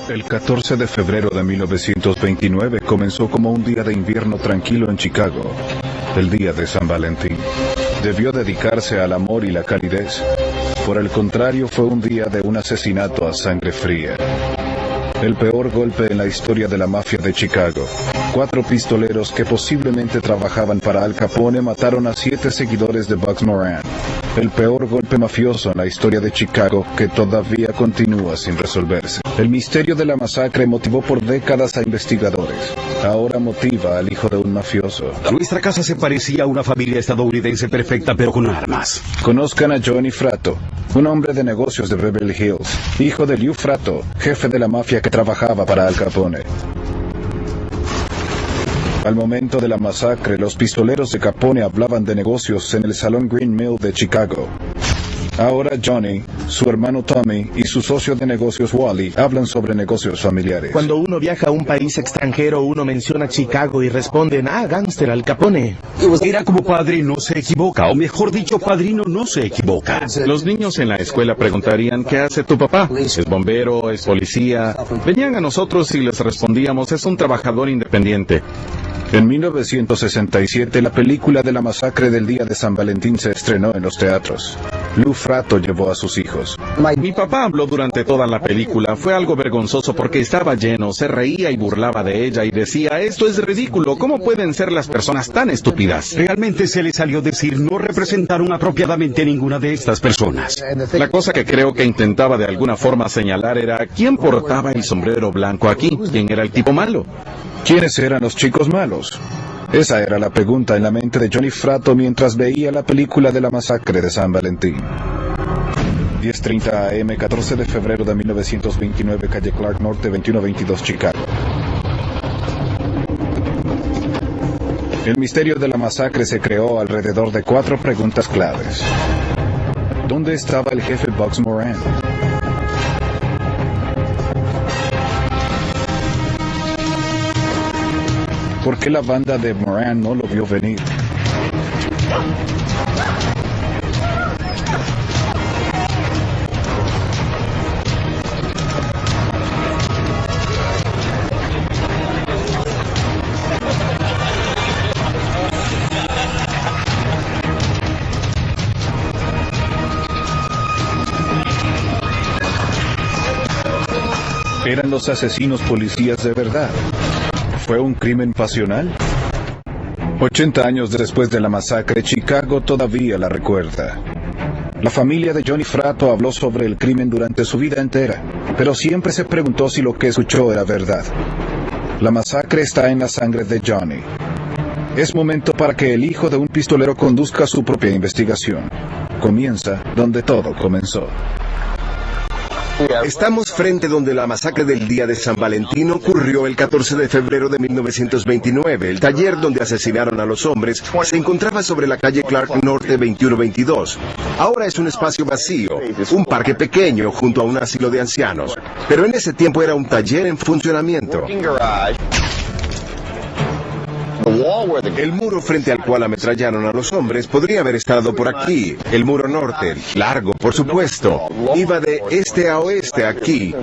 El 14 de febrero de 1929 comenzó como un día de invierno tranquilo en Chicago, el día de San Valentín. Debió dedicarse al amor y la calidez. Por el contrario, fue un día de un asesinato a sangre fría. El peor golpe en la historia de la mafia de Chicago. 4 pistoleros que posiblemente trabajaban para Al Capone mataron a 7 seguidores de Bugs Moran. El peor golpe mafioso en la historia de Chicago que todavía continúa sin resolverse. El misterio de la masacre motivó por décadas a investigadores. Ahora motiva al hijo de un mafioso. Nuestra casa se parecía a una familia estadounidense perfecta, pero con armas. Conozcan a Johnny Fratto, un hombre de negocios de Beverly Hills, hijo de Lou Fratto, jefe de la mafia que trabajaba para Al Capone. Al momento de la masacre, los pistoleros de Capone hablaban de negocios en el Salón Green Mill de Chicago. Ahora Johnny, su hermano Tommy y su socio de negocios Wally hablan sobre negocios familiares. Cuando uno viaja a un país extranjero, uno menciona Chicago y responden, gángster, Al Capone. Era como Padrino se equivoca, o mejor dicho, Padrino no se equivoca. Los niños en la escuela preguntarían, ¿qué hace tu papá? ¿Es bombero? ¿Es policía? Venían a nosotros y les respondíamos, es un trabajador independiente. En 1967, la película de la masacre del día de San Valentín se estrenó en los teatros. Lou Fratto llevó a sus hijos. Mi papá habló durante toda la película. Fue algo vergonzoso porque estaba lleno, se reía y burlaba de ella y decía, esto es ridículo, ¿cómo pueden ser las personas tan estúpidas? Realmente se le salió decir, no representaron apropiadamente ninguna de estas personas. La cosa que creo que intentaba de alguna forma señalar era, ¿quién portaba el sombrero blanco aquí? ¿Quién era el tipo malo? ¿Quiénes eran los chicos malos? Esa era la pregunta en la mente de Johnny Fratto mientras veía la película de la masacre de San Valentín. 10:30 AM, 14 de febrero de 1929, calle Clark Norte, 2122, Chicago. El misterio de la masacre se creó alrededor de 4 preguntas claves. ¿Dónde estaba el jefe Bugs Moran? ¿Por qué la banda de Moran no lo vio venir? ¿Eran los asesinos policías de verdad? ¿Fue un crimen pasional? 80 años después de la masacre, Chicago todavía la recuerda. La familia de Johnny Fratto habló sobre el crimen durante su vida entera, pero siempre se preguntó si lo que escuchó era verdad. La masacre está en la sangre de Johnny. Es momento para que el hijo de un pistolero conduzca su propia investigación. Comienza donde todo comenzó. Estamos frente donde la masacre del día de San Valentín ocurrió el 14 de febrero de 1929. El taller donde asesinaron a los hombres se encontraba sobre la calle Clark Norte 2122. Ahora es un espacio vacío, un parque pequeño junto a un asilo de ancianos. Pero en ese tiempo era un taller en funcionamiento. El muro frente al cual ametrallaron a los hombres podría haber estado por aquí. El muro norte, largo por supuesto, iba de este a oeste aquí.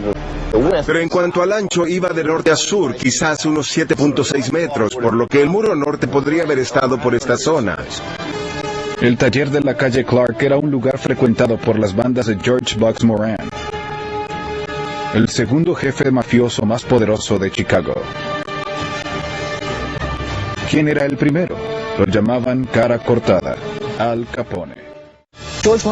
Pero en cuanto al ancho, iba de norte a sur, quizás unos 7.6 metros, por lo que el muro norte podría haber estado por esta zona. El taller de la calle Clark era un lugar frecuentado por las bandas de George Bugs Moran, el segundo jefe mafioso más poderoso de Chicago. ¿Quién era el primero? Lo llamaban cara cortada, Al Capone.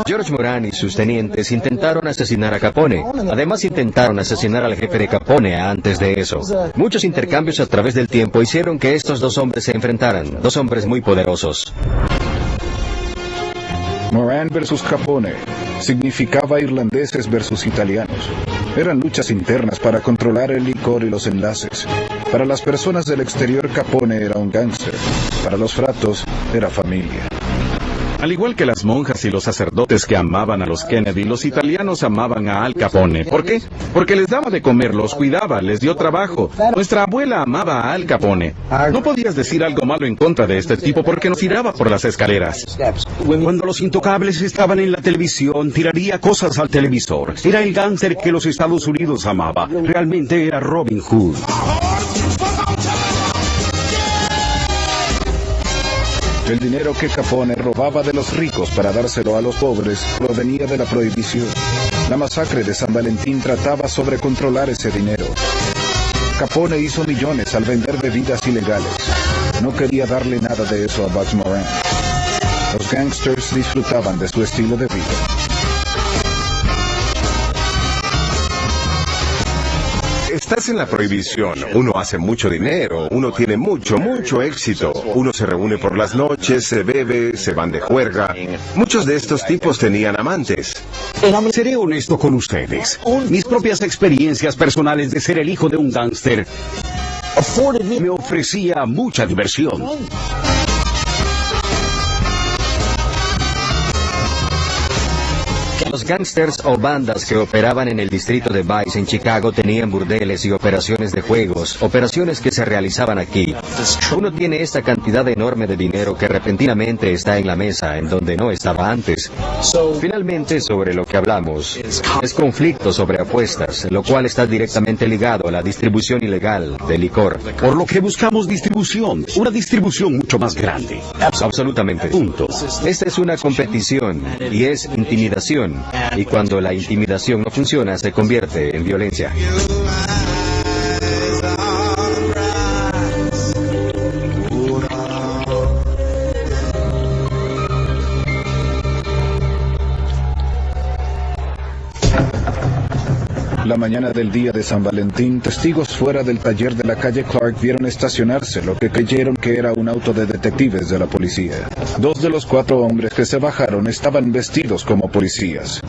George Moran y sus tenientes intentaron asesinar a Capone. Además intentaron asesinar al jefe de Capone antes de eso. Muchos intercambios a través del tiempo hicieron que estos dos hombres se enfrentaran, dos hombres muy poderosos. Moran versus Capone significaba irlandeses versus italianos. Eran luchas internas para controlar el licor y los enlaces. Para las personas del exterior, Capone era un gángster. Para los Frattos, era familia. Al igual que las monjas y los sacerdotes que amaban a los Kennedy, los italianos amaban a Al Capone. ¿Por qué? Porque les daba de comer, los cuidaba, les dio trabajo. Nuestra abuela amaba a Al Capone. No podías decir algo malo en contra de este tipo porque nos tiraba por las escaleras. Cuando los intocables estaban en la televisión, tiraría cosas al televisor. Era el gángster que los Estados Unidos amaba. Realmente era Robin Hood. El dinero que Capone robaba de los ricos para dárselo a los pobres provenía de la prohibición. La masacre de San Valentín trataba sobre controlar ese dinero. Capone hizo millones al vender bebidas ilegales. No quería darle nada de eso a Bugs Moran. Los gangsters disfrutaban de su estilo de vida. Estás en la prohibición, uno hace mucho dinero, uno tiene mucho éxito, uno se reúne por las noches, se bebe, se van de juerga. Muchos de estos tipos tenían amantes. Seré honesto con ustedes. Mis propias experiencias personales de ser el hijo de un gángster me ofrecía mucha diversión. Los gángsters o bandas que operaban en el distrito de Vice en Chicago tenían burdeles y operaciones de juegos, operaciones que se realizaban aquí. Uno tiene esta cantidad enorme de dinero que repentinamente está en la mesa en donde no estaba antes. Finalmente, sobre lo que hablamos, es conflicto sobre apuestas, lo cual está directamente ligado a la distribución ilegal de licor. Por lo que buscamos distribución, una distribución mucho más grande. Absolutamente. Punto. Esta es una competición y es intimidación. Y cuando la intimidación no funciona, se convierte en violencia. La mañana del día de San Valentín, testigos fuera del taller de la calle Clark vieron estacionarse lo que creyeron que era un auto de detectives de la policía. 2 de los 4 hombres que se bajaron estaban vestidos como policías.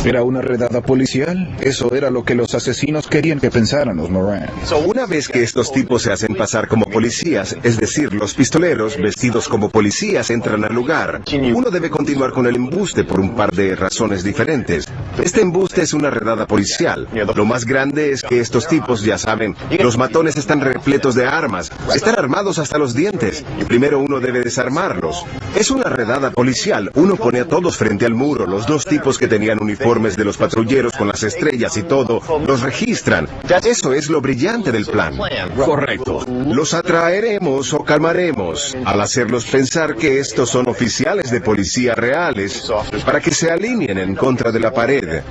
¿Era una redada policial? Eso era lo que los asesinos querían que pensaran los Moran. Una vez que estos tipos se hacen pasar como policías, es decir, los pistoleros vestidos como policías entran al lugar, uno debe continuar con el embuste por un par de razones diferentes. Este embuste es una redada policial. Lo más grande es que estos tipos, ya saben, los matones están repletos de armas, están armados hasta los dientes, y primero uno debe desarmarlos. Es una redada policial, uno pone a todos frente al muro, los 2 tipos que tenían uniformes de los patrulleros con las estrellas y todo, los registran. Eso es lo brillante del plan. Correcto. Los atraeremos o calmaremos, al hacerlos pensar que estos son oficiales de policía reales, para que se alineen en contra de la pared.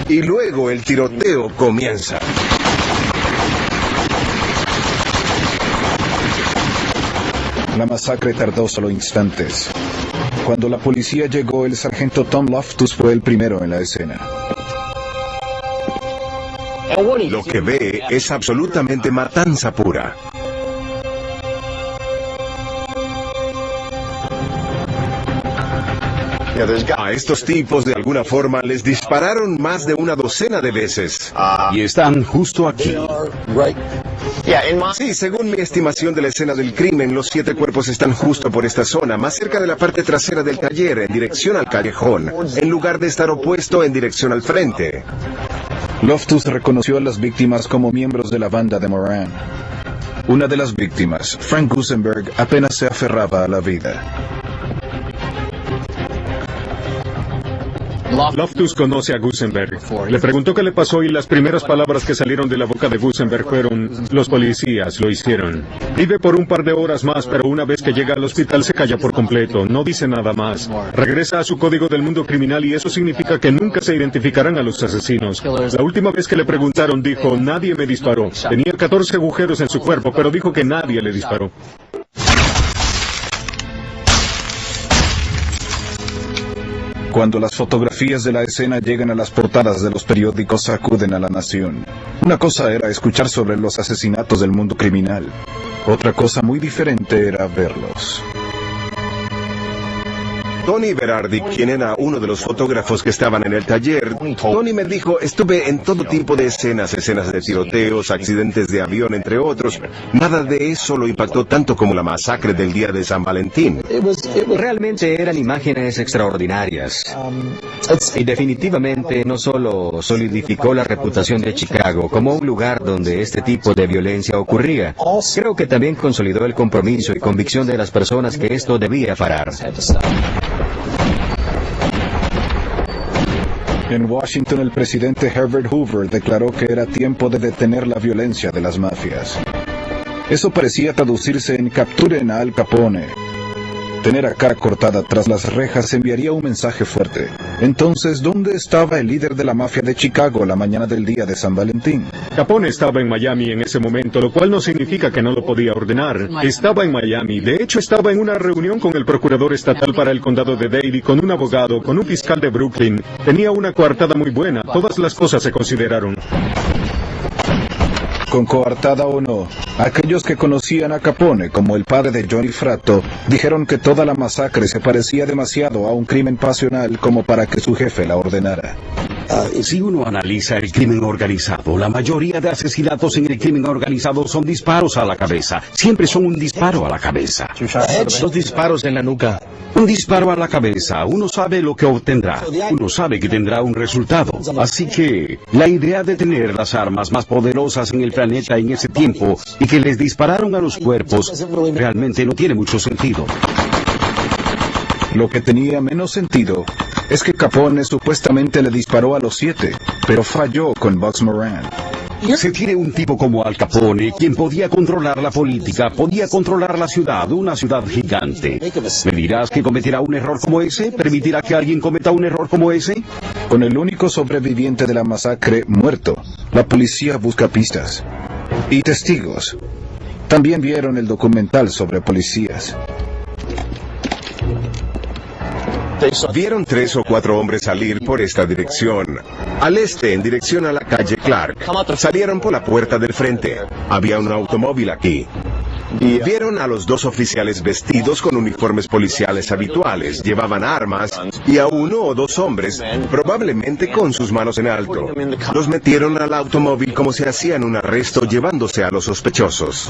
Y luego el tiroteo comienza. La masacre tardó solo instantes. Cuando la policía llegó, el sargento Tom Loftus fue el primero en la escena. Lo que ve es absolutamente matanza pura. A estos tipos de alguna forma les dispararon más de una docena de veces. Y están justo aquí. Sí, según mi estimación de la escena del crimen, los 7 cuerpos están justo por esta zona, más cerca de la parte trasera del taller, en dirección al callejón, en lugar de estar opuesto en dirección al frente. Loftus reconoció a las víctimas como miembros de la banda de Moran. Una de las víctimas, Frank Gusenberg, apenas se aferraba a la vida. Loftus conoce a Gusenberg. Le preguntó qué le pasó y las primeras palabras que salieron de la boca de Gusenberg fueron: los policías lo hicieron. Vive por un par de horas más, pero una vez que llega al hospital se calla por completo, no dice nada más. Regresa a su código del mundo criminal y eso significa que nunca se identificarán a los asesinos. La última vez que le preguntaron dijo: nadie me disparó. Tenía 14 agujeros en su cuerpo, pero dijo que nadie le disparó. Cuando las fotografías de la escena llegan a las portadas de los periódicos, sacuden a la nación. Una cosa era escuchar sobre los asesinatos del mundo criminal. Otra cosa muy diferente era verlos. Tony Berardi, quien era uno de los fotógrafos que estaban en el taller, Tony me dijo, estuve en todo tipo de escenas de tiroteos, accidentes de avión, entre otros. Nada de eso lo impactó tanto como la masacre del día de San Valentín. Realmente eran imágenes extraordinarias. Y definitivamente no solo solidificó la reputación de Chicago como un lugar donde este tipo de violencia ocurría, creo que también consolidó el compromiso y convicción de las personas que esto debía parar. En Washington, el presidente Herbert Hoover declaró que era tiempo de detener la violencia de las mafias. Eso parecía traducirse en capturen a Al Capone. Tener a cara cortada tras las rejas enviaría un mensaje fuerte. Entonces, ¿dónde estaba el líder de la mafia de Chicago la mañana del día de San Valentín? Capone estaba en Miami en ese momento, lo cual no significa que no lo podía ordenar. Estaba en Miami. De hecho, estaba en una reunión con el procurador estatal para el condado de Dade, con un abogado, con un fiscal de Brooklyn. Tenía una coartada muy buena. Todas las cosas se consideraron. Con coartada o no, aquellos que conocían a Capone como el padre de Johnny Fratto dijeron que toda la masacre se parecía demasiado a un crimen pasional como para que su jefe la ordenara. Si uno analiza el crimen organizado, la mayoría de asesinatos en el crimen organizado son disparos a la cabeza. Siempre son un disparo a la cabeza. 2 disparos en la nuca. Un disparo a la cabeza, uno sabe lo que obtendrá, uno sabe que tendrá un resultado. Así que la idea de tener las armas más poderosas en el planeta en ese tiempo y que les dispararon a los cuerpos realmente no tiene mucho sentido. Lo que tenía menos sentido es que Capone supuestamente le disparó a los 7, pero falló con Bugs Moran. Se tiene un tipo como Al Capone, quien podía controlar la política, podía controlar la ciudad, una ciudad gigante. ¿Me dirás que cometerá un error como ese? ¿Permitirá que alguien cometa un error como ese? Con el único sobreviviente de la masacre muerto, la policía busca pistas y testigos. También vieron el documental sobre policías. Vieron 3 o 4 hombres salir por esta dirección. Al este, en dirección a la calle Clark. Salieron por la puerta del frente. Había un automóvil aquí. Vieron a los 2 oficiales vestidos con uniformes policiales habituales. Llevaban armas y a 1 o 2 hombres, probablemente con sus manos en alto. Los metieron al automóvil como si hacían un arresto, llevándose a los sospechosos.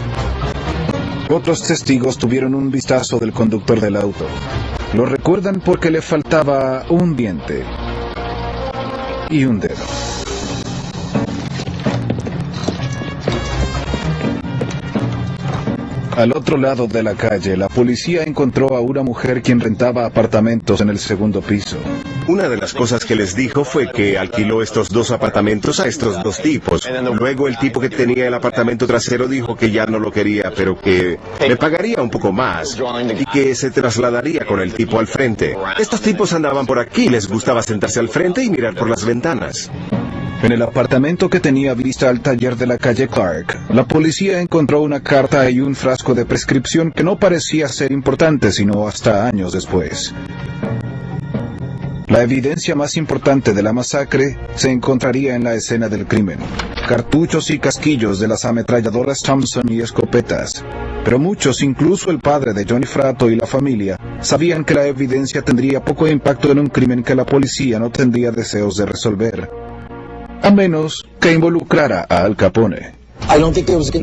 Otros testigos tuvieron un vistazo del conductor del auto. Lo recuerdan porque le faltaba un diente y un dedo. Al otro lado de la calle, la policía encontró a una mujer quien rentaba apartamentos en el segundo piso. Una de las cosas que les dijo fue que alquiló estos 2 apartamentos a estos 2 tipos. Luego el tipo que tenía el apartamento trasero dijo que ya no lo quería, pero que le pagaría un poco más y que se trasladaría con el tipo al frente. Estos tipos andaban por aquí, les gustaba sentarse al frente y mirar por las ventanas. En el apartamento que tenía vista al taller de la calle Clark, la policía encontró una carta y un frasco de prescripción que no parecía ser importante sino hasta años después. La evidencia más importante de la masacre se encontraría en la escena del crimen. Cartuchos y casquillos de las ametralladoras Thompson y escopetas. Pero muchos, incluso el padre de Johnny Fratto y la familia, sabían que la evidencia tendría poco impacto en un crimen que la policía no tendría deseos de resolver. A menos que involucrara a Al Capone.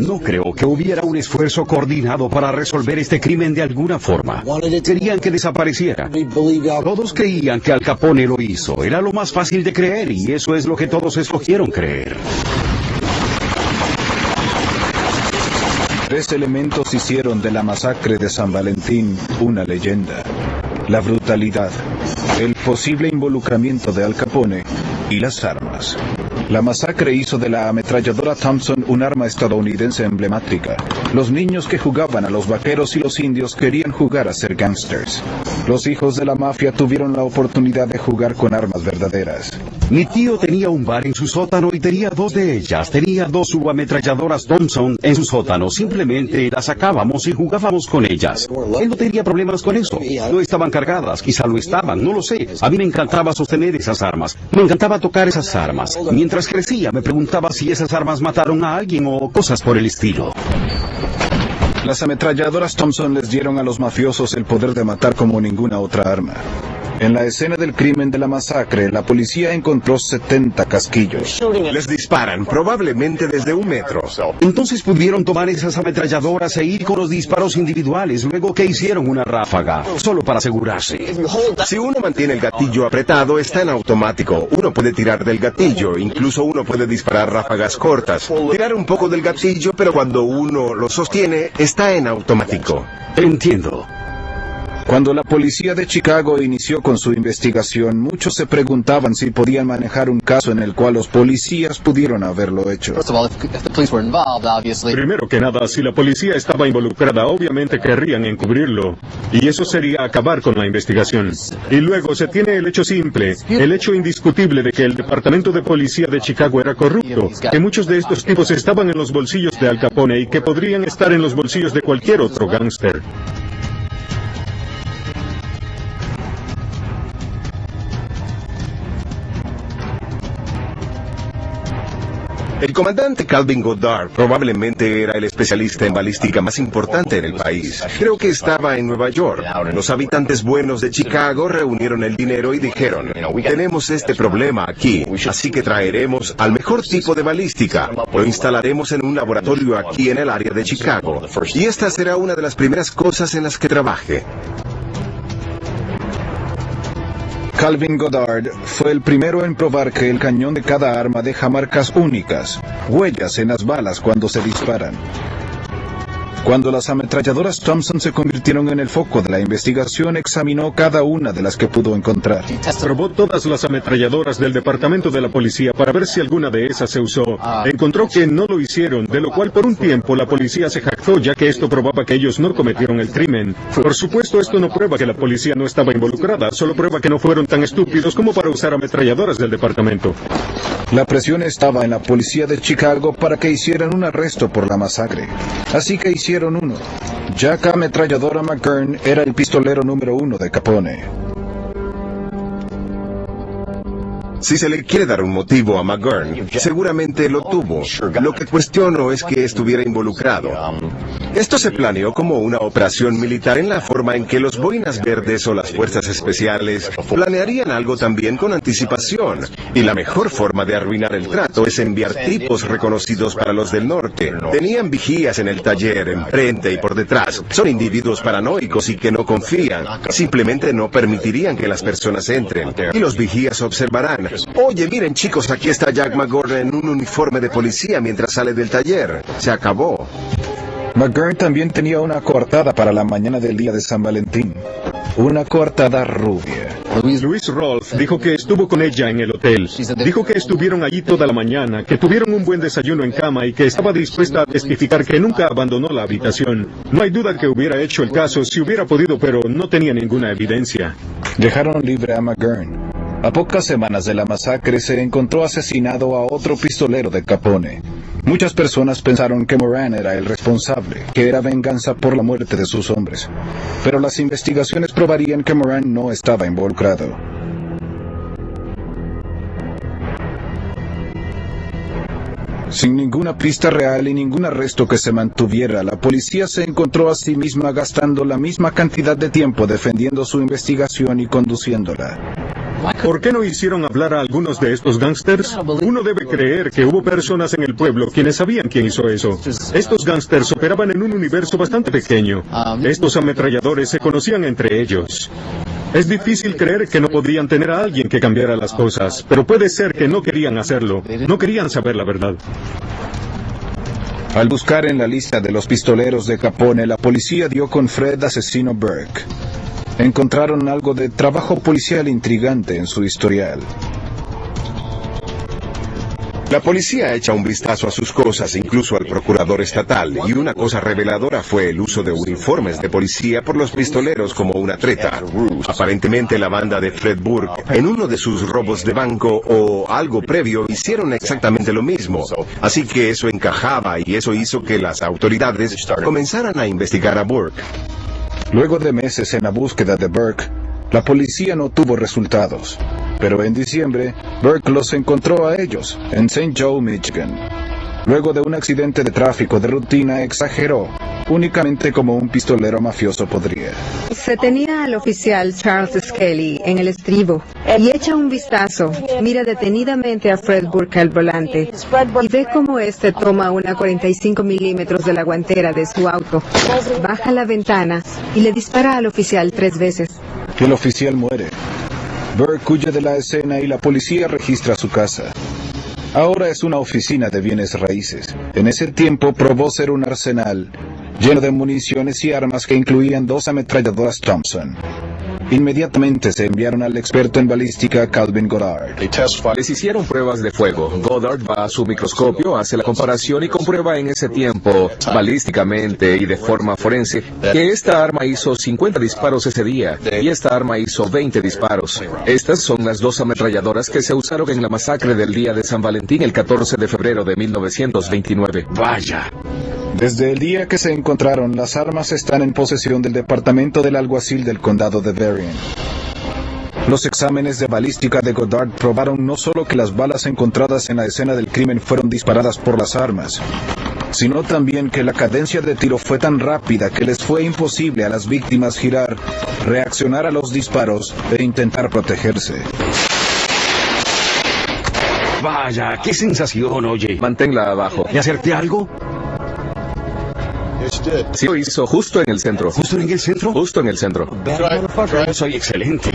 No creo que hubiera un esfuerzo coordinado para resolver este crimen de alguna forma. Querían que desapareciera. Todos creían que Al Capone lo hizo. Era lo más fácil de creer y eso es lo que todos escogieron creer. 3 elementos hicieron de la masacre de San Valentín una leyenda. La brutalidad, el posible involucramiento de Al Capone y las armas. La masacre hizo de la ametralladora Thompson un arma estadounidense emblemática. Los niños que jugaban a los vaqueros y los indios querían jugar a ser gángsters. Los hijos de la mafia tuvieron la oportunidad de jugar con armas verdaderas. Mi tío tenía un bar en su sótano y tenía 2 de ellas. Tenía 2 subametralladoras Thompson en su sótano. Simplemente las sacábamos y jugábamos con ellas. Él no tenía problemas con eso. No estaban cargadas, quizá lo estaban, no lo sé. A mí me encantaba sostener esas armas. Me encantaba tocar esas armas. Mientras crecía me preguntaba si esas armas mataron a alguien o cosas por el estilo. Las ametralladoras Thompson les dieron a los mafiosos el poder de matar como ninguna otra arma. En la escena del crimen de la masacre, la policía encontró 70 casquillos. Les disparan, probablemente desde 1 metro. Entonces pudieron tomar esas ametralladoras e ir con los disparos individuales, luego que hicieron una ráfaga, solo para asegurarse. Si uno mantiene el gatillo apretado, está en automático. Uno puede tirar del gatillo, incluso uno puede disparar ráfagas cortas. Tirar un poco del gatillo, pero cuando uno lo sostiene, está en automático. Entiendo. Cuando la policía de Chicago inició con su investigación, muchos se preguntaban si podían manejar un caso en el cual los policías pudieron haberlo hecho. Primero que nada, si la policía estaba involucrada, obviamente querrían encubrirlo. Y eso sería acabar con la investigación. Y luego se tiene el hecho simple, el hecho indiscutible de que el Departamento de Policía de Chicago era corrupto, que muchos de estos tipos estaban en los bolsillos de Al Capone y que podrían estar en los bolsillos de cualquier otro gángster. El comandante Calvin Goddard probablemente era el especialista en balística más importante en el país. Creo que estaba en Nueva York. Los habitantes buenos de Chicago reunieron el dinero y dijeron, tenemos este problema aquí, así que traeremos al mejor tipo de balística. Lo instalaremos en un laboratorio aquí en el área de Chicago. Y esta será una de las primeras cosas en las que trabaje. Calvin Goddard fue el primero en probar que el cañón de cada arma deja marcas únicas, huellas en las balas cuando se disparan. Cuando las ametralladoras Thompson se convirtieron en el foco de la investigación, examinó cada una de las que pudo encontrar. Probó todas las ametralladoras del departamento de la policía para ver si alguna de esas se usó. Encontró que no lo hicieron, de lo cual por un tiempo la policía se jactó, ya que esto probaba que ellos no cometieron el crimen. Por supuesto, esto no prueba que la policía no estaba involucrada, solo prueba que no fueron tan estúpidos como para usar ametralladoras del departamento. La presión estaba en la policía de Chicago para que hicieran un arresto por la masacre. Así que hicieron uno. Jack Ametralladora McGurn era el pistolero número 1 de Capone. Si se le quiere dar un motivo a McGurn, seguramente lo tuvo. Lo que cuestiono es que estuviera involucrado. Esto se planeó como una operación militar en la forma en que los boinas verdes o las fuerzas especiales planearían algo también con anticipación. Y la mejor forma de arruinar el trato es enviar tipos reconocidos para los del norte. Tenían vigías en el taller, enfrente y por detrás. Son individuos paranoicos y que no confían. Simplemente no permitirían que las personas entren. Y los vigías observarán. Oye, miren chicos, aquí está Jack McGurn en un uniforme de policía mientras sale del taller. Se acabó. McGurn también tenía una coartada para la mañana del día de San Valentín. Una coartada rubia. Luis Rolfe dijo que estuvo con ella en el hotel. Dijo que estuvieron allí toda la mañana, que tuvieron un buen desayuno en cama y que estaba dispuesta a testificar que nunca abandonó la habitación. No hay duda que hubiera hecho el caso si hubiera podido, pero no tenía ninguna evidencia. Dejaron libre a McGurn. A pocas semanas de la masacre se encontró asesinado a otro pistolero de Capone. Muchas personas pensaron que Moran era el responsable, que era venganza por la muerte de sus hombres. Pero las investigaciones probarían que Moran no estaba involucrado. Sin ninguna pista real y ningún arresto que se mantuviera, la policía se encontró a sí misma gastando la misma cantidad de tiempo defendiendo su investigación y conduciéndola. ¿Por qué no hicieron hablar a algunos de estos gángsters? Uno debe creer que hubo personas en el pueblo quienes sabían quién hizo eso. Estos gángsters operaban en un universo bastante pequeño. Estos ametralladores se conocían entre ellos. Es difícil creer que no podían tener a alguien que cambiara las cosas, pero puede ser que no querían hacerlo. No querían saber la verdad. Al buscar en la lista de los pistoleros de Capone, la policía dio con Fred Asesino Burke. Encontraron algo de trabajo policial intrigante en su historial. La policía echa un vistazo a sus cosas, incluso al procurador estatal, y una cosa reveladora fue el uso de uniformes de policía por los pistoleros como una treta. Aparentemente la banda de Fred Burke, en uno de sus robos de banco o algo previo, hicieron exactamente lo mismo. Así que eso encajaba y eso hizo que las autoridades comenzaran a investigar a Burke. Luego de meses en la búsqueda de Burke, la policía no tuvo resultados. Pero en diciembre, Burke los encontró a ellos, en St. Joe, Michigan. Luego de un accidente de tráfico de rutina, exageró únicamente como un pistolero mafioso podría. Se tenía al oficial Charles Skelly en el estribo y echa un vistazo, mira detenidamente a Fred Burke al volante y ve cómo este toma una 45 milímetros de la guantera de su auto, baja la ventana y le dispara al oficial 3 veces. El oficial muere. Burke huye de la escena y la policía registra su casa. Ahora es una oficina de bienes raíces. En ese tiempo probó ser un arsenal lleno de municiones y armas que incluían 2 ametralladoras Thompson. Inmediatamente se enviaron al experto en balística Calvin Goddard. Les hicieron pruebas de fuego. Goddard va a su microscopio, hace la comparación y comprueba en ese tiempo, balísticamente y de forma forense, que esta arma hizo 50 disparos ese día y esta arma hizo 20 disparos. Estas son las 2 ametralladoras que se usaron en la masacre del día de San Valentín el 14 de febrero de 1929. Vaya. Desde el día que se encontraron, las armas están en posesión del departamento del alguacil del condado de Berrien. Los exámenes de balística de Goddard probaron no solo que las balas encontradas en la escena del crimen fueron disparadas por las armas, sino también que la cadencia de tiro fue tan rápida que les fue imposible a las víctimas girar, reaccionar a los disparos e intentar protegerse. Vaya, qué sensación, oye. Manténla abajo. ¿Le acerté algo? Sí, lo hizo justo en el centro. ¿Justo en el centro? Justo en el centro. Soy excelente.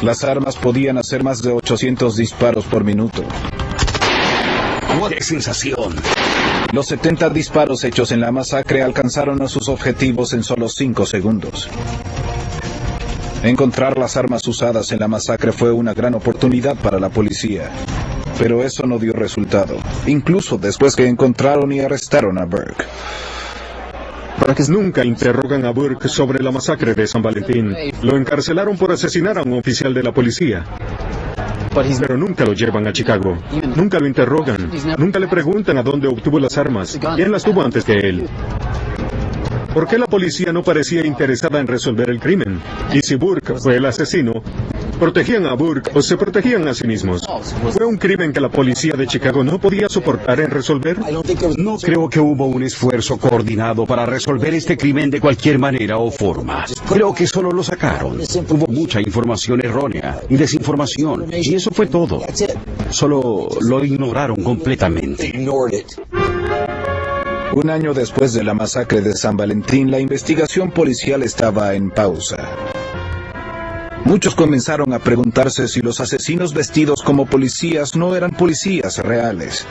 Las armas podían hacer más de 800 disparos por minuto. ¡Qué sensación! Los 70 disparos hechos en la masacre alcanzaron a sus objetivos en solo 5 segundos. Encontrar las armas usadas en la masacre fue una gran oportunidad para la policía, pero eso no dio resultado, incluso después que encontraron y arrestaron a Burke. Nunca interrogan a Burke sobre la masacre de San Valentín. Lo encarcelaron por asesinar a un oficial de la policía. Pero nunca lo llevan a Chicago. Nunca lo interrogan. Nunca le preguntan a dónde obtuvo las armas. ¿Quién las tuvo antes que él? ¿Por qué la policía no parecía interesada en resolver el crimen? Y si Burke fue el asesino, ¿protegían a Burke o se protegían a sí mismos? ¿Fue un crimen que la policía de Chicago no podía soportar en resolver? No creo que hubo un esfuerzo coordinado para resolver este crimen de cualquier manera o forma. Creo que solo lo sacaron. Hubo mucha información errónea y desinformación, y eso fue todo. Solo lo ignoraron completamente. Un año después de la masacre de San Valentín, la investigación policial estaba en pausa. Muchos comenzaron a preguntarse si los asesinos vestidos como policías no eran policías reales.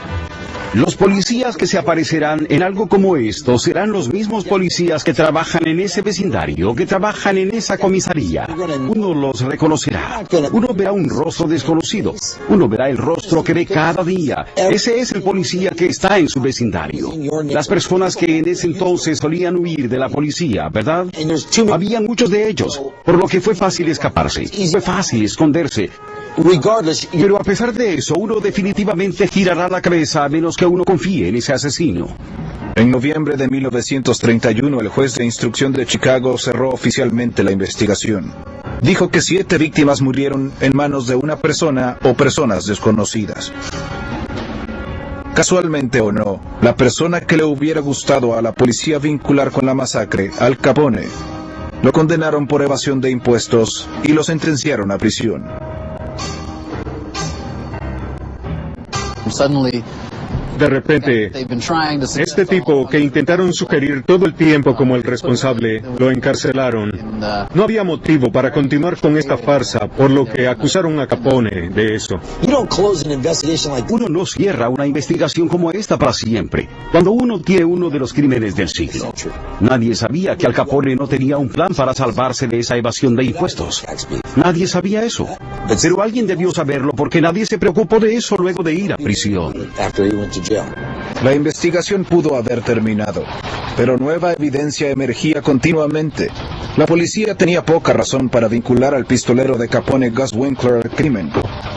Los policías que se aparecerán en algo como esto serán los mismos policías que trabajan en ese vecindario, que trabajan en esa comisaría. Uno los reconocerá. Uno verá un rostro desconocido. Uno verá el rostro que ve cada día. Ese es el policía que está en su vecindario. Las personas que en ese entonces solían huir de la policía, ¿verdad? Había muchos de ellos, por lo que fue fácil escaparse. Fue fácil esconderse. Pero a pesar de eso, uno definitivamente girará la cabeza a menos que uno confíe en ese asesino. En noviembre de 1931, el juez de instrucción de Chicago cerró oficialmente la investigación. Dijo que 7 víctimas murieron en manos de una persona o personas desconocidas. Casualmente o no, la persona que le hubiera gustado a la policía vincular con la masacre, Al Capone, lo condenaron por evasión de impuestos y lo sentenciaron a prisión. De repente, este tipo que intentaron sugerir todo el tiempo como el responsable, lo encarcelaron. No había motivo para continuar con esta farsa, por lo que acusaron a Capone de eso. Uno no cierra una investigación como esta para siempre, cuando uno tiene uno de los crímenes del siglo. Nadie sabía que Al Capone no tenía un plan para salvarse de esa evasión de impuestos. Nadie sabía eso. Pero alguien debió saberlo porque nadie se preocupó de eso luego de ir a prisión. La investigación pudo haber terminado, pero nueva evidencia emergía continuamente. La policía tenía poca razón para vincular al pistolero de Capone, Gus Winkler, al crimen,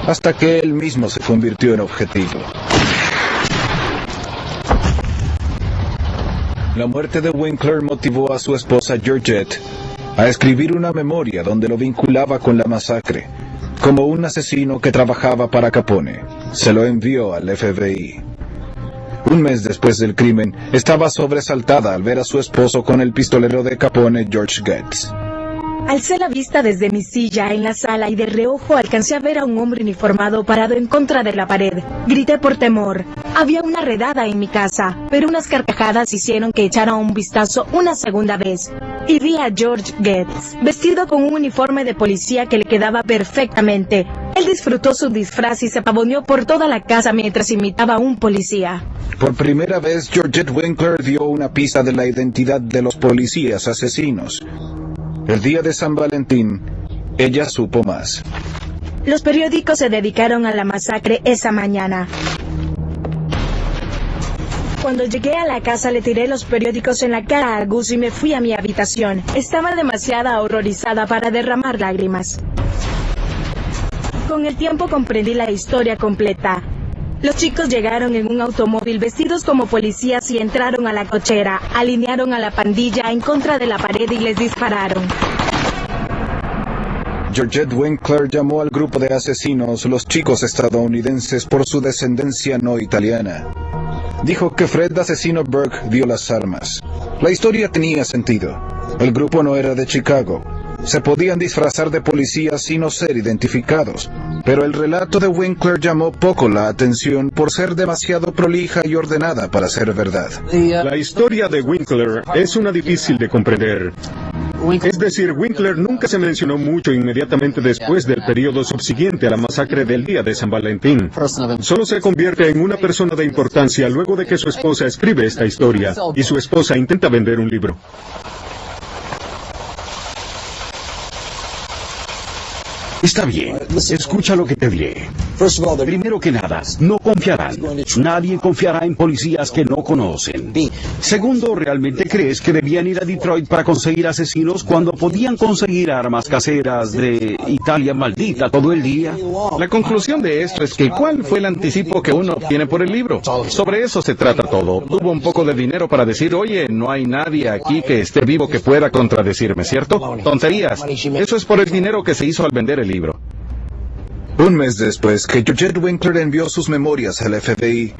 hasta que él mismo se convirtió en objetivo. La muerte de Winkler motivó a su esposa Georgette a escribir una memoria donde lo vinculaba con la masacre, como un asesino que trabajaba para Capone. Se lo envió al FBI. Un mes después del crimen, estaba sobresaltada al ver a su esposo con el pistolero de Capone, George Getz. Alcé la vista desde mi silla en la sala y de reojo alcancé a ver a un hombre uniformado parado en contra de la pared. Grité por temor. Había una redada en mi casa, pero unas carcajadas hicieron que echara un vistazo una segunda vez. Y vi a George Getz, vestido con un uniforme de policía que le quedaba perfectamente. Él disfrutó su disfraz y se pavoneó por toda la casa mientras imitaba a un policía. Por primera vez, Georgette Winkler dio una pista de la identidad de los policías asesinos. El día de San Valentín, ella supo más. Los periódicos se dedicaron a la masacre esa mañana. Cuando llegué a la casa le tiré los periódicos en la cara a Gus y me fui a mi habitación. Estaba demasiado horrorizada para derramar lágrimas. Con el tiempo comprendí la historia completa. Los chicos llegaron en un automóvil vestidos como policías y entraron a la cochera, alinearon a la pandilla en contra de la pared y les dispararon. Georgette Winkler llamó al grupo de asesinos los chicos estadounidenses por su descendencia no italiana. Dijo que Fred asesino Burke dio las armas. La historia tenía sentido. El grupo no era de Chicago. Se podían disfrazar de policías sin no ser identificados, pero el relato de Winkler llamó poco la atención por ser demasiado prolija y ordenada para ser verdad. La historia de Winkler es una difícil de comprender. Es decir, Winkler nunca se mencionó mucho inmediatamente después del periodo subsiguiente a la masacre del día de San Valentín. Solo se convierte en una persona de importancia luego de que su esposa escribe esta historia y su esposa intenta vender un libro. Está bien, escucha lo que te diré. Primero que nada, no confiarán. Nadie confiará en policías que no conocen. Segundo, ¿realmente crees que debían ir a Detroit para conseguir asesinos cuando podían conseguir armas caseras de Italia maldita todo el día? La conclusión de esto es que ¿cuál fue el anticipo que uno obtiene por el libro? Sobre eso se trata todo. Tuvo un poco de dinero para decir, oye, no hay nadie aquí que esté vivo que pueda contradecirme, ¿cierto? Tonterías. Eso es por el dinero que se hizo al vender el libro. Un mes después que Georgette Winkler envió sus memorias al FBI,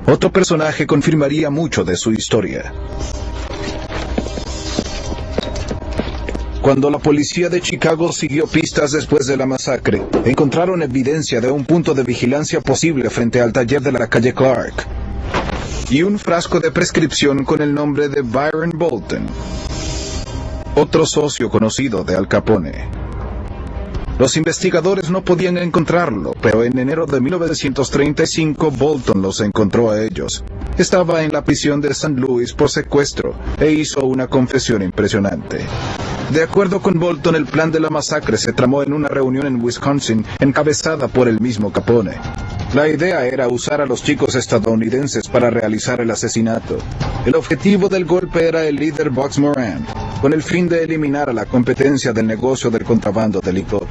otro personaje confirmaría mucho de su historia. Cuando la policía de Chicago siguió pistas después de la masacre, encontraron evidencia de un punto de vigilancia posible frente al taller de la calle Clark y un frasco de prescripción con el nombre de Byron Bolton, otro socio conocido de Al Capone. Los investigadores no podían encontrarlo, pero en enero de 1935 Bolton los encontró a ellos. Estaba en la prisión de St. Louis por secuestro e hizo una confesión impresionante. De acuerdo con Bolton, el plan de la masacre se tramó en una reunión en Wisconsin, encabezada por el mismo Capone. La idea era usar a los chicos estadounidenses para realizar el asesinato. El objetivo del golpe era el líder Bugs Moran, con el fin de eliminar a la competencia del negocio del contrabando de licor.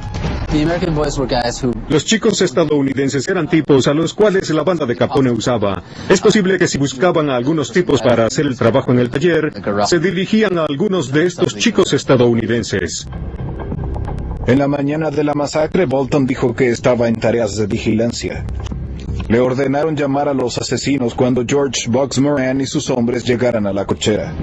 Los chicos estadounidenses eran tipos a los cuales la banda de Capone usaba. Es posible que si buscaban a algunos tipos para hacer el trabajo en el taller, se dirigían a algunos de estos chicos estadounidenses. En la mañana de la masacre, Bolton dijo que estaba en tareas de vigilancia. Le ordenaron llamar a los asesinos cuando George Bugs Moran y sus hombres llegaran a la cochera.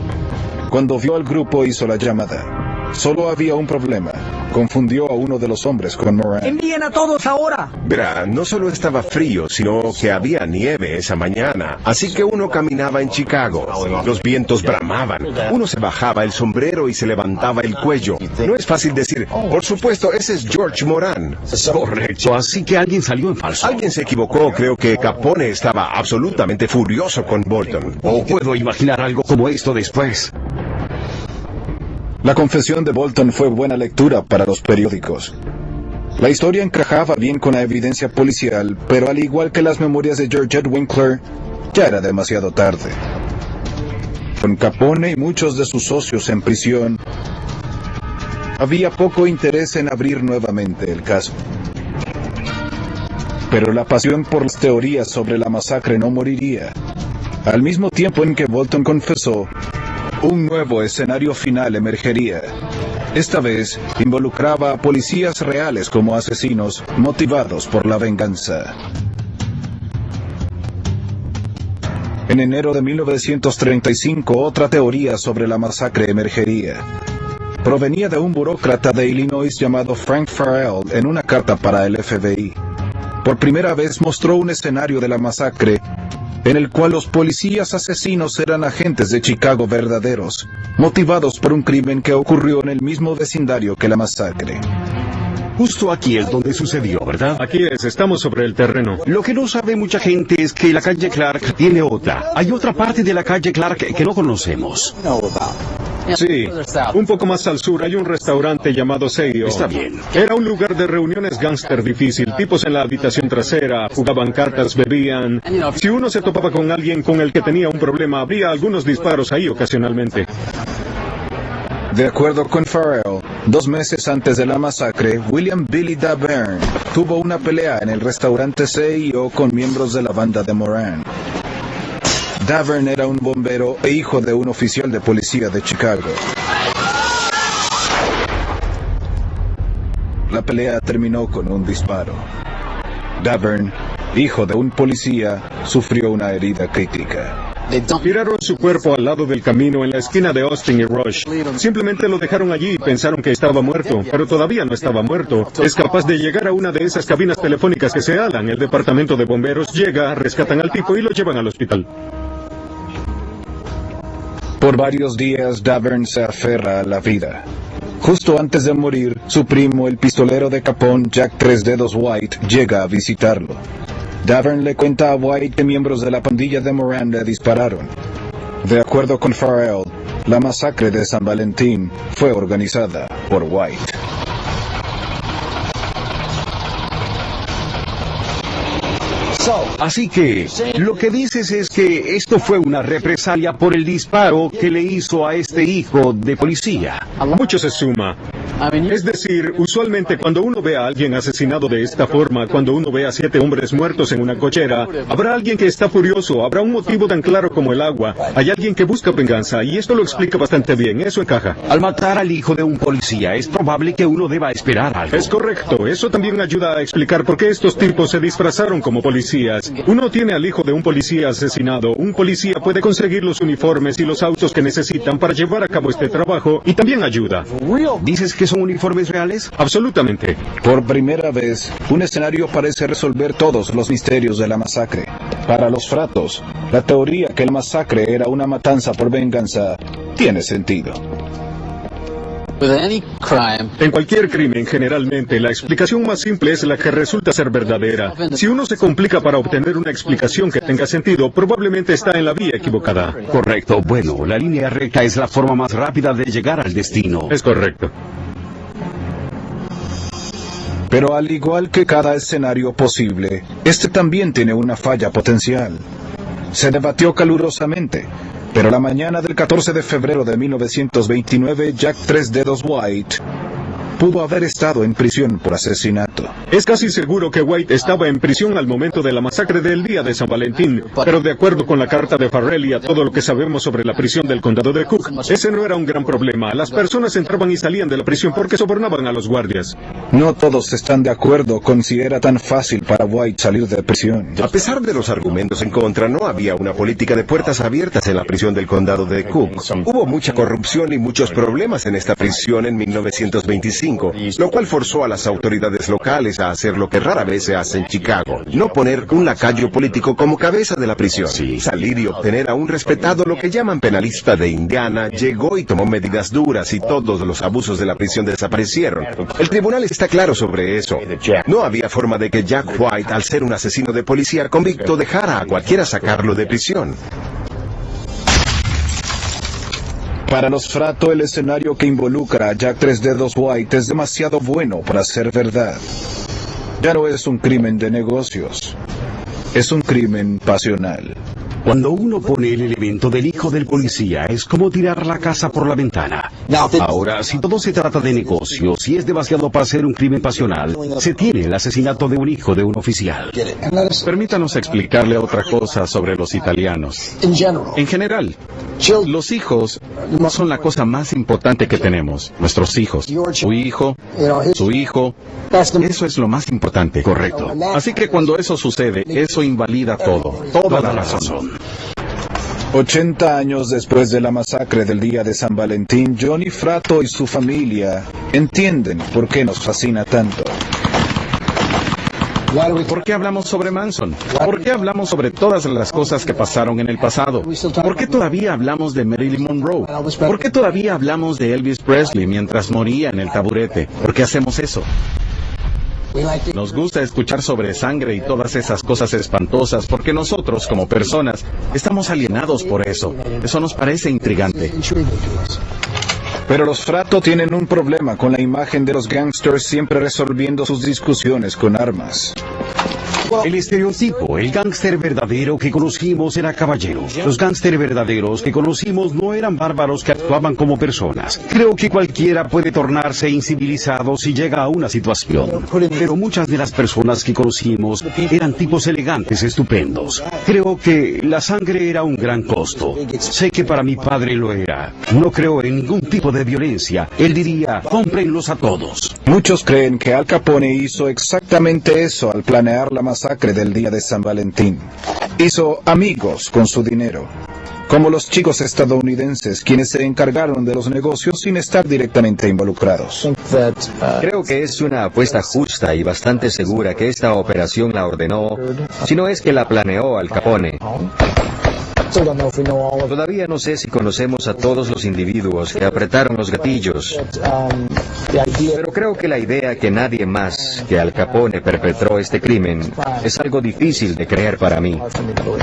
Cuando vio al grupo, hizo la llamada. Solo había un problema. Confundió a uno de los hombres con Moran. ¡Envíen a todos ahora! Verá, no solo estaba frío, sino que había nieve esa mañana. Así que uno caminaba en Chicago. Los vientos bramaban. Uno se bajaba el sombrero y se levantaba el cuello. No es fácil decir, por supuesto, ese es George Moran. Correcto, así que alguien salió en falso. Alguien se equivocó. Creo que Capone estaba absolutamente furioso con Bolton. O puedo imaginar algo como esto después. La confesión de Bolton fue buena lectura para los periódicos. La historia encajaba bien con la evidencia policial, pero al igual que las memorias de Georgette Winkler, ya era demasiado tarde. Con Capone y muchos de sus socios en prisión, había poco interés en abrir nuevamente el caso. Pero la pasión por las teorías sobre la masacre no moriría. Al mismo tiempo en que Bolton confesó, un nuevo escenario final emergería. Esta vez involucraba a policías reales como asesinos motivados por la venganza. En enero de 1935, otra teoría sobre la masacre emergería. Provenía de un burócrata de Illinois llamado Frank Farrell en una carta para el FBI. Por primera vez mostró un escenario de la masacre en el cual los policías asesinos eran agentes de Chicago verdaderos, motivados por un crimen que ocurrió en el mismo vecindario que la masacre. Justo aquí es donde sucedió, ¿verdad? Aquí es, estamos sobre el terreno. Lo que no sabe mucha gente es que la calle Clark tiene otra. Hay otra parte de la calle Clark que no conocemos. Sí, un poco más al sur hay un restaurante llamado Seio. Está bien. Era un lugar de reuniones gángster difícil. Tipos en la habitación trasera, jugaban cartas, bebían. Si uno se topaba con alguien con el que tenía un problema, habría algunos disparos ahí ocasionalmente. De acuerdo con Farrell, 2 meses antes de la masacre, William Billy Davern tuvo una pelea en el restaurante CIO con miembros de la banda de Moran. Davern era un bombero e hijo de un oficial de policía de Chicago. La pelea terminó con un disparo. Davern, hijo de un policía, sufrió una herida crítica. Tiraron su cuerpo al lado del camino en la esquina de Austin y Rush. Simplemente lo dejaron allí y pensaron que estaba muerto, pero todavía no estaba muerto. Es capaz de llegar a una de esas cabinas telefónicas que se alan. El departamento de bomberos llega, rescatan al tipo y lo llevan al hospital. Por varios días, Davern se aferra a la vida. Justo antes de morir, su primo, el pistolero de Capone, Jack Tres Dedos White, llega a visitarlo. Davern le cuenta a White que miembros de la pandilla de Moran le dispararon. De acuerdo con Farrell, la masacre de San Valentín fue organizada por White. Así que, lo que dices es que esto fue una represalia por el disparo que le hizo a este hijo de policía. Mucho se suma. Es decir, usualmente cuando uno ve a alguien asesinado de esta forma, cuando uno ve a 7 hombres muertos en una cochera, habrá alguien que está furioso, habrá un motivo tan claro como el agua, hay alguien que busca venganza, y esto lo explica bastante bien, eso encaja. Al matar al hijo de un policía, es probable que uno deba esperar algo. Es correcto, eso también ayuda a explicar por qué estos tipos se disfrazaron como policías. Uno tiene al hijo de un policía asesinado, un policía puede conseguir los uniformes y los autos que necesitan para llevar a cabo este trabajo, y también ayuda. ¿Dices que son uniformes reales? Absolutamente. Por primera vez, un escenario parece resolver todos los misterios de la masacre. Para los fratos, la teoría que la masacre era una matanza por venganza tiene sentido. En cualquier crimen, generalmente, la explicación más simple es la que resulta ser verdadera. Si uno se complica para obtener una explicación que tenga sentido, probablemente está en la vía equivocada. Correcto. Bueno, la línea recta es la forma más rápida de llegar al destino. Es correcto. Pero al igual que cada escenario posible, este también tiene una falla potencial. Se debatió calurosamente, pero la mañana del 14 de febrero de 1929, Jack Tres Dedos White pudo haber estado en prisión por asesinato. Es casi seguro que White estaba en prisión al momento de la masacre del día de San Valentín, pero de acuerdo con la carta de Farrell y a todo lo que sabemos sobre la prisión del condado de Cook, ese no era un gran problema. Las personas entraban y salían de la prisión porque sobornaban a los guardias. No todos están de acuerdo con si era tan fácil para White salir de prisión. A pesar de los argumentos en contra, no había una política de puertas abiertas en la prisión del condado de Cook. Hubo mucha corrupción y muchos problemas en esta prisión en 1925. Lo cual forzó a las autoridades locales a hacer lo que rara vez se hace en Chicago: no poner un lacayo político como cabeza de la prisión. Salir y obtener a un respetado, lo que llaman penalista de Indiana, llegó y tomó medidas duras y todos los abusos de la prisión desaparecieron. El tribunal está claro sobre eso. No había forma de que Jack White, al ser un asesino de policía convicto, dejara a cualquiera sacarlo de prisión. Para los Frato, el escenario que involucra a Jack Tres Dedos White es demasiado bueno para ser verdad. Ya no es un crimen de negocios, es un crimen pasional. Cuando uno pone el elemento del hijo del policía, es como tirar la casa por la ventana. Ahora, si todo se trata de negocios, si es demasiado para ser un crimen pasional, se tiene el asesinato de un hijo de un oficial. Permítanos explicarle otra cosa sobre los italianos. En general, los hijos son la cosa más importante que tenemos. Nuestros hijos. Su hijo, eso es lo más importante. Correcto. Así que cuando eso sucede, eso invalida todo. Toda la razón. 80 años después de la masacre del día de San Valentín, Johnny Fratto y su familia entienden por qué nos fascina tanto. ¿Por qué hablamos sobre Manson? ¿Por qué hablamos sobre todas las cosas que pasaron en el pasado? ¿Por qué todavía hablamos de Marilyn Monroe? ¿Por qué todavía hablamos de Elvis Presley mientras moría en el taburete? ¿Por qué hacemos eso? Nos gusta escuchar sobre sangre y todas esas cosas espantosas porque nosotros, como personas, estamos alienados por eso. Eso nos parece intrigante. Pero los Fratto tienen un problema con la imagen de los gangsters siempre resolviendo sus discusiones con armas. El estereotipo, el gángster verdadero que conocimos era caballero. Los gángster verdaderos que conocimos no eran bárbaros que actuaban como personas. Creo que cualquiera puede tornarse incivilizado si llega a una situación. Pero muchas de las personas que conocimos eran tipos elegantes, estupendos. Creo que la sangre era un gran costo. Sé que para mi padre lo era. No creo en ningún tipo de violencia. Él diría, cómprenlos a todos. Muchos creen que Al Capone hizo exactamente eso al planear la masacre del día de San Valentín. Hizo amigos con su dinero, como los chicos estadounidenses quienes se encargaron de los negocios sin estar directamente involucrados. Creo que es una apuesta justa y bastante segura que esta operación la ordenó, si no es que la planeó Al Capone. Todavía no sé si conocemos a todos los individuos que apretaron los gatillos, pero creo que la idea que nadie más que Al Capone perpetró este crimen es algo difícil de creer para mí.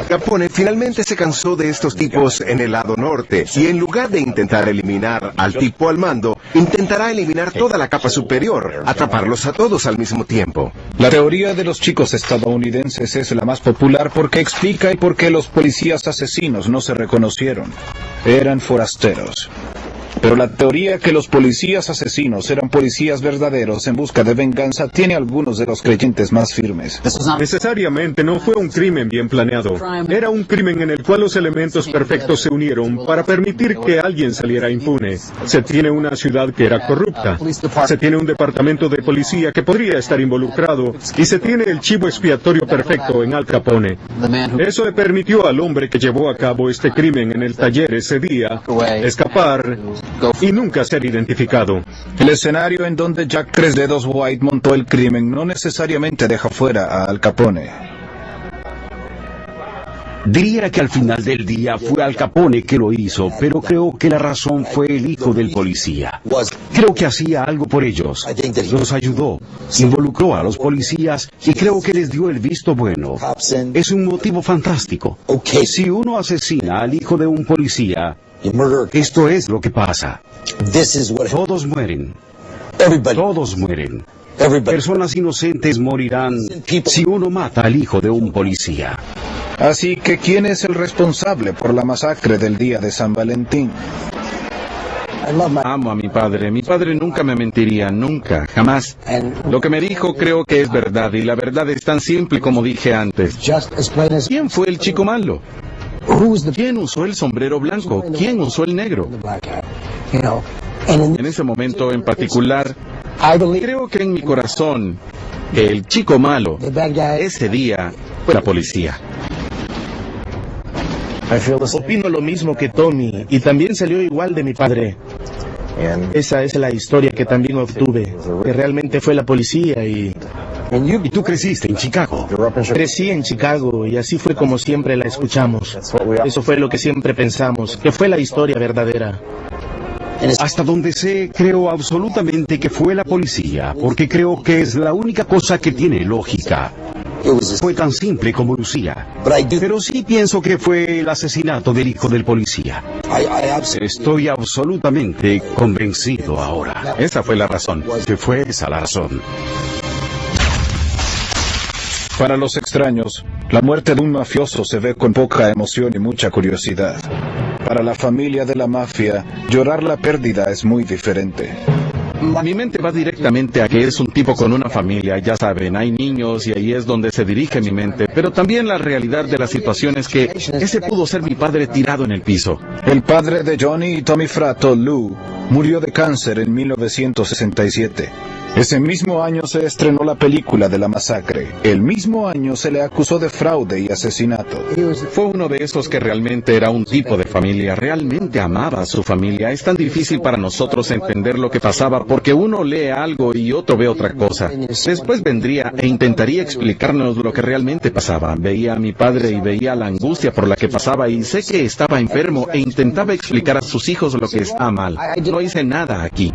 Capone finalmente se cansó de estos tipos en el lado norte y en lugar de intentar eliminar al tipo al mando, intentará eliminar toda la capa superior, atraparlos a todos al mismo tiempo. La teoría de los chicos estadounidenses es la más popular porque explica el por qué los policías asesinos no se reconocieron. Eran forasteros. Pero la teoría que los policías asesinos eran policías verdaderos en busca de venganza tiene algunos de los creyentes más firmes. Necesariamente no fue un crimen bien planeado. Era un crimen en el cual los elementos perfectos se unieron para permitir que alguien saliera impune. Se tiene una ciudad que era corrupta. Se tiene un departamento de policía que podría estar involucrado. Y se tiene el chivo expiatorio perfecto en Al Capone. Eso le permitió al hombre que llevó a cabo este crimen en el taller ese día escapar y nunca ser identificado. El escenario en donde Jack Tres Dedos White montó el crimen no necesariamente deja fuera a Al Capone. Diría que al final del día fue Al Capone que lo hizo, pero creo que la razón fue el hijo del policía. Creo que hacía algo por ellos. Los ayudó, involucró a los policías y creo que les dio el visto bueno. Es un motivo fantástico. Si uno asesina al hijo de un policía, esto es lo que pasa. Todos mueren. Todos mueren. Personas inocentes morirán si uno mata al hijo de un policía. Así que, ¿quién es el responsable por la masacre del día de San Valentín? Amo a mi padre. Mi padre nunca me mentiría, nunca, jamás. Lo que me dijo creo que es verdad, y la verdad es tan simple como dije antes. ¿Quién fue el chico malo? ¿Quién usó el sombrero blanco? ¿Quién usó el negro? En ese momento en particular, creo que en mi corazón, el chico malo, ese día, fue la policía. Opino lo mismo que Tommy, y también salió igual de mi padre. Esa es la historia que también obtuve, que realmente fue la policía y tú creciste en Chicago. Crecí en Chicago y así fue como siempre la escuchamos. Eso fue lo que siempre pensamos, que fue la historia verdadera. Hasta donde sé, creo absolutamente que fue la policía, porque creo que es la única cosa que tiene lógica. Fue tan simple como lucía. Pero sí pienso que fue el asesinato del hijo del policía. Estoy absolutamente convencido ahora. Esa fue la razón. Que fue esa la razón. Para los extraños, la muerte de un mafioso se ve con poca emoción y mucha curiosidad. Para la familia de la mafia, llorar la pérdida es muy diferente. Mi mente va directamente a que es un tipo con una familia, ya saben, hay niños y ahí es donde se dirige mi mente, pero también la realidad de la situación es que ese pudo ser mi padre tirado en el piso. El padre de Johnny y Tommy Fratto, Lou, murió de cáncer en 1967. Ese mismo año se estrenó la película de la masacre. El mismo año se le acusó de fraude y asesinato. Fue uno de esos que realmente era un tipo de familia, realmente amaba a su familia. Es tan difícil para nosotros entender lo que pasaba porque uno lee algo y otro ve otra cosa. Después vendría e intentaría explicarnos lo que realmente pasaba. Veía a mi padre y veía la angustia por la que pasaba y sé que estaba enfermo e intentaba explicar a sus hijos lo que está mal. No hice nada aquí.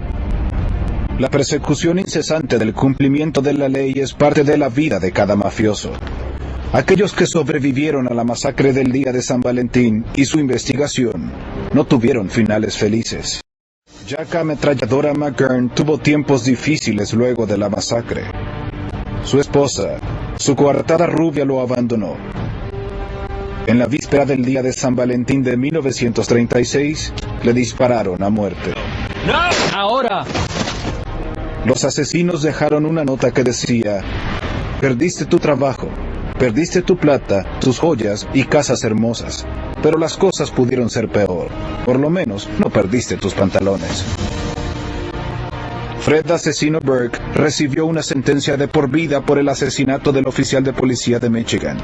La persecución incesante del cumplimiento de la ley es parte de la vida de cada mafioso. Aquellos que sobrevivieron a la masacre del día de San Valentín y su investigación no tuvieron finales felices. Jack Ametralladora McGurn tuvo tiempos difíciles luego de la masacre. Su esposa, su coartada rubia, lo abandonó. En la víspera del día de San Valentín de 1936, le dispararon a muerte. ¡No! ¡Ahora! Los asesinos dejaron una nota que decía: perdiste tu trabajo, perdiste tu plata, tus joyas y casas hermosas, pero las cosas pudieron ser peor. Por lo menos no perdiste tus pantalones. Fred Asesino Burke recibió una sentencia de por vida por el asesinato del oficial de policía de Michigan.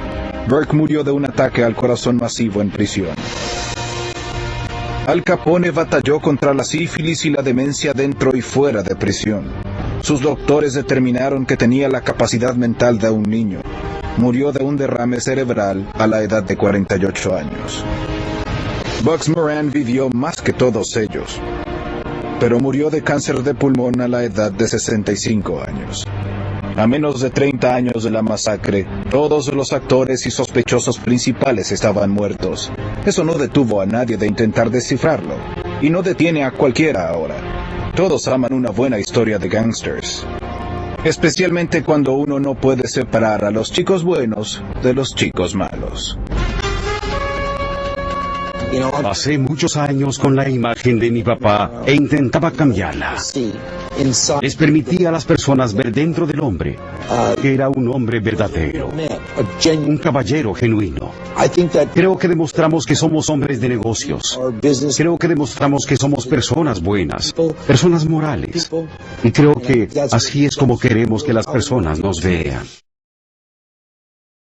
Burke murió de un ataque al corazón masivo en prisión. Al Capone batalló contra la sífilis y la demencia dentro y fuera de prisión. Sus doctores determinaron que tenía la capacidad mental de un niño. Murió de un derrame cerebral a la edad de 48 años. Bugs Moran vivió más que todos ellos, pero murió de cáncer de pulmón a la edad de 65 años. A menos de 30 años de la masacre, todos los actores y sospechosos principales estaban muertos. Eso no detuvo a nadie de intentar descifrarlo, y no detiene a cualquiera ahora. Todos aman una buena historia de gangsters, especialmente cuando uno no puede separar a los chicos buenos de los chicos malos. Pasé muchos años con la imagen de mi papá e intentaba cambiarla. Les permitía a las personas ver dentro del hombre que era un hombre verdadero, un caballero genuino. Creo que demostramos que somos hombres de negocios. Creo que demostramos que somos personas buenas, personas morales. Y creo que así es como queremos que las personas nos vean.